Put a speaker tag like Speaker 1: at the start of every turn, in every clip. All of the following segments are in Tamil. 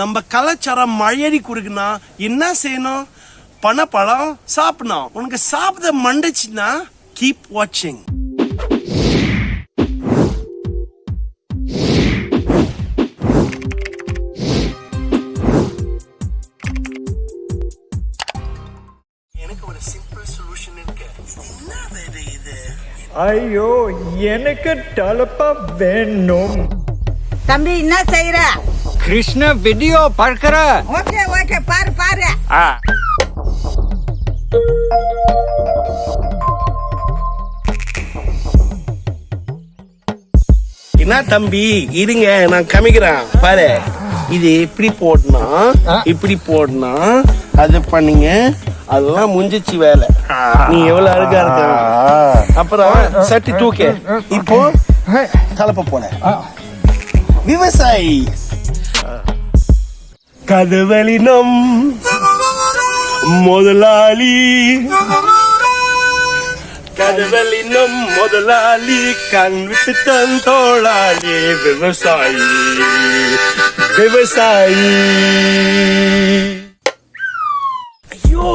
Speaker 1: நம்ம கலாச்சாரம் மழையடி குறுக்குனா என்ன செய்யணும்? பணப்பழம் சாப்பிடணும். உனக்கு சாப்பிட மண்டுச்சுன்னா கீப் வாட்சிங். எனக்கு ஒரு சிம்பிள் சொல்யூஷன் இருக்கு. இது
Speaker 2: ஐயோ, எனக்கு தலப்பா வேணும்.
Speaker 3: தம்பி என்ன செய்யற?
Speaker 2: கிருஷ்ண வீடியோ பார்க்கற.
Speaker 3: ஓகே ஓகே, பாரு பாரு.
Speaker 1: என்ன தம்பி, இருங்க நான் காமிக்கிறேன் பாரு. இது இப்படி போடணும், இப்படி போடணும், அது பண்ணீங்க, அதெல்லாம் முடிஞ்சிச்சு வேலை. நீ எவ்வளவு அழகா இருக்க. அப்புறம் சட்டி தூக்க, இப்போ கலப்ப போல விவசாயி கதவலினம் முதலாளி, கதவலினம் முதலாளி, கண் விட்டு தன் தோளாளி, விவசாயி விவசாயி. ஐயோ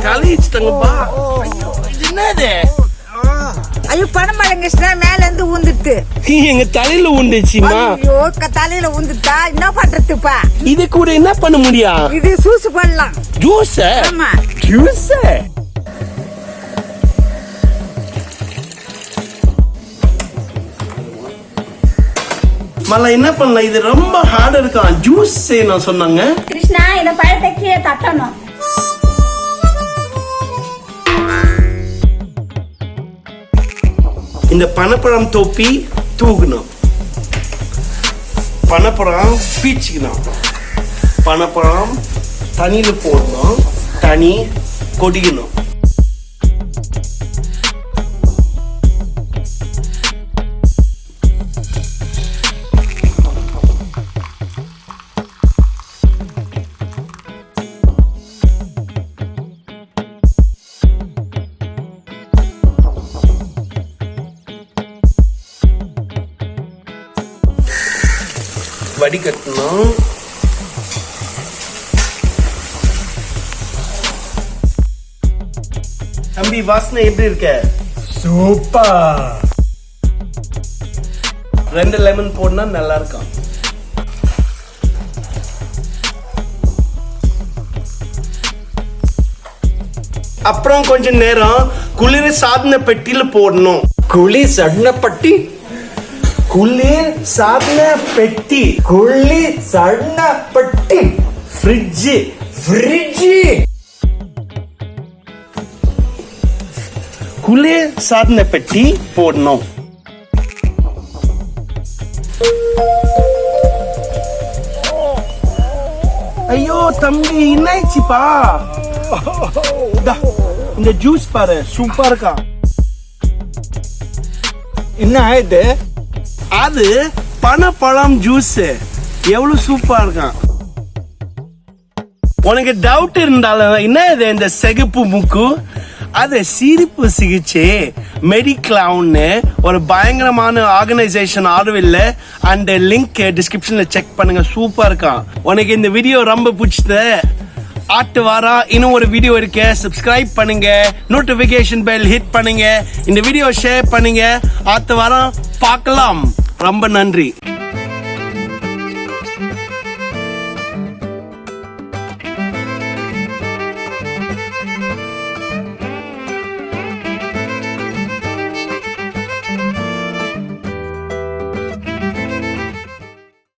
Speaker 1: கழிச்சுட்டங்கப்பா. ஐயோ இது என்னது?
Speaker 3: ஐயோ பணமழங்கிருச்சுனா மேல இருந்து ஊந்துட்டு
Speaker 1: எங்க தலையில உண்டுச்சுமா.
Speaker 3: ஐயோ தலையில ஊந்துட்டா என்ன பண்றதுப்பா?
Speaker 1: இது கூட என்ன பண்ண முடியும்?
Speaker 3: இது ஜூஸ் பண்ணலாம்.
Speaker 1: ஜூஸ்?
Speaker 3: ஆமா
Speaker 1: ஜூஸ். மல்ல என்ன பண்ணலாம்? இது ரொம்ப ஹார்டா இருக்கான். ஜூஸ் செய்யணும் சொன்னாங்க.
Speaker 4: கிருஷ்ணா, இந்த பழத்தை கீழே தட்டணும்.
Speaker 1: இந்த பனப்பழம் தொப்பி தூக்கணும், பனப்பழம் பீச்சிக்கணும், பனப்பழம் தண்ணியில போடணும், தனி கொடிக்கணும். வடிகட்டணும். தம்பி வாசனை எப்படி இருக்க?
Speaker 2: சூப்பர்.
Speaker 1: 2 லெமன் போடனா நல்லா இருக்கும். அப்புறம் கொஞ்ச நேரம் குளிர் சாதன பெட்டியில போடணும்.
Speaker 2: குளிர் சடனப்பட்டி.
Speaker 1: குளிர் சாதன பெட்டி.
Speaker 2: குளிர் சடனப்பட்டி.
Speaker 1: ஃப்ரிட்ஜ்.
Speaker 2: ஃப்ரிட்ஜ்.
Speaker 1: குளிர் சாதன பெட்டி போடணும். ஐயோ தம்பி என்னாச்சுப்பா? இந்த ஜூஸ் பாரு, சூப்பரா இருக்கா.
Speaker 2: என்ன ஆயுது?
Speaker 1: அது பனப்பழம் ஜூஸ். எவ்வளவு சூப்பரா இருக்கான். உனக்கு டவுட் இருந்தாலும் என்ன இது இந்த சிகப்பு மூக்கு? அது சிரிப்பு சிகிச்சை மெடிக்ளவுன்னு ஒரு பயங்கரமான ஆர்கனைசேஷன் ஆர்வில். அந்த லிங்க் டிஸ்கிரிப்ஷன்ல செக் பண்ணுங்க. சூப்பரா இருக்கான். உனக்கு இந்த வீடியோ ரொம்ப பிடிச்சது. ஆட்டு வாரா இன்னும் ஒரு வீடியோ இருக்கு. சப்ஸ்கிரைப் பண்ணுங்க, நோட்டிபிகேஷன் பெல் ஹிட் பண்ணுங்க, இந்த வீடியோ ஷேர் பண்ணுங்க. ஆத்து வாரம் பார்க்கலாம். ரொம்ப நன்றி.